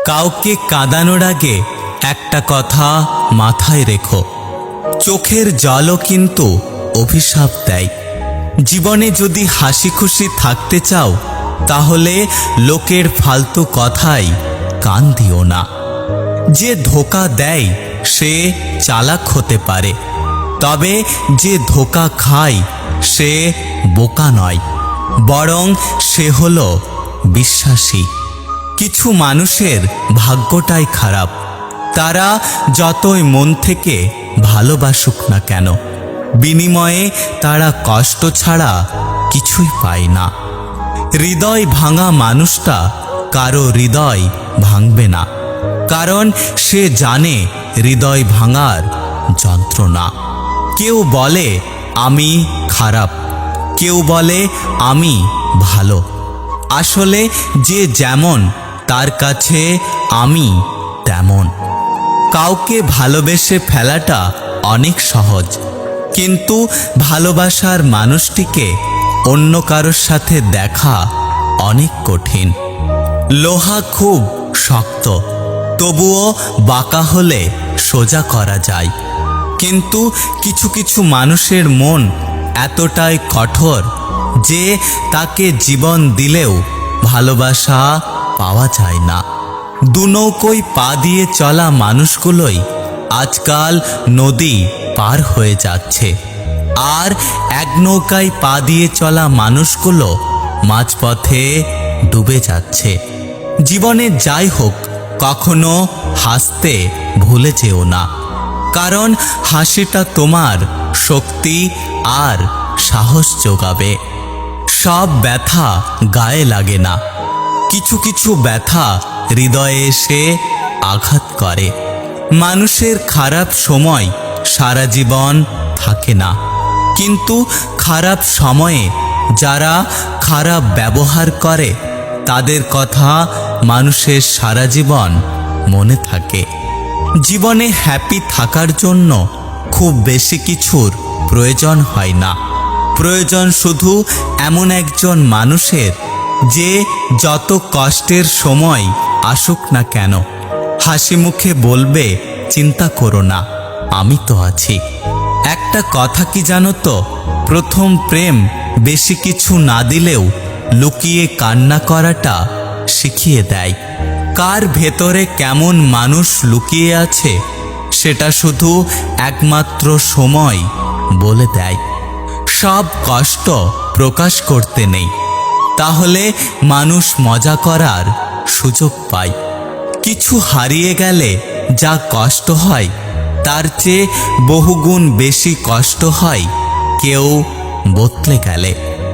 কাউকে কাঁদানোর আগে একটা কথা মাথায় রেখো, চোখের জলও কিন্তু অভিশাপ দেয়। জীবনে যদি হাসি খুশি থাকতে চাও তাহলে লোকের ফালতু কথায় কান দিও না। যে ধোঁকা দেয় সে চালাক হতে পারে, তবে যে ধোঁকা খায় সে বোকা নয়, বরং সে হলো বিশ্বাসী। কিছু মানুষের ভাগ্যটাই খারাপ, তারা যতই মন থেকে ভালোবাসুক না কেন, বিনিময়ে তারা কষ্ট ছাড়া কিছুই পায় না। হৃদয় ভাঙা মানুষটা কারো হৃদয় ভাঙবে না, কারণ সে জানে হৃদয় ভাঙার যন্ত্রণা। কেউ বলে আমি খারাপ, কেউ বলে আমি ভালো। আসলে যে যেমন তার কাছে আমি তেমন। কাউকে ভালোবেসে ফেলাটা অনেক সহজ, কিন্তু ভালোবাসার মানুষটিকে অন্য কারোর সাথে দেখা অনেক কঠিন। লোহা খুব শক্ত, তবুও বাঁকা হলে সোজা করা যায়, কিন্তু কিছু কিছু মানুষের মন এতটাই কঠোর যে তাকে জীবন দিলেও ভালোবাসা পাওয়া যায় না। দুনৌকোয় পা দিয়ে চলা মানুষগুলোই আজকাল নদী পার হয়ে যাচ্ছে, আর এক নৌকায় পা দিয়ে চলা মানুষগুলো মাঝপথে ডুবে যাচ্ছে। জীবনে যাই হোক, কখনো হাসতে ভুলে যেও না, কারণ হাসিটা তোমার শক্তি আর সাহস যোগাবে। সব ব্যথা গায়ে লাগে না, কিছু কিছু ব্যথা হৃদয়ে এসে আঘাত করে। মানুষের খারাপ সময় সারা জীবন থাকে না, কিন্তু খারাপ সময়ে যারা খারাপ ব্যবহার করে তাদের কথা মানুষের সারা জীবন মনে থাকে। জীবনে হ্যাপি থাকার জন্য খুব বেশি কিছুর প্রয়োজন হয় না, প্রয়োজন শুধু এমন একজন মানুষের যে যত কষ্টের সময় আসুক না কেন হাসি মুখে বলবে চিন্তা করো না, আমি তো আছি। একটা কথা কি জানো তো, প্রথম প্রেম বেশি কিছু না দিলেও লুকিয়ে কান্না করাটা শিখিয়ে দেয়। কার ভেতরে কেমন মানুষ লুকিয়ে আছে সেটা শুধু একমাত্র সময় বলে দেয়। সব কষ্ট প্রকাশ করতে নেই, তাহলে মানুষ মজা করার সুযোগ পায়। কিছু হারিয়ে গেলে যা কষ্ট হয় তার চেয়ে বহুগুণ বেশি কষ্ট হয় কেউ বদলে গেলে।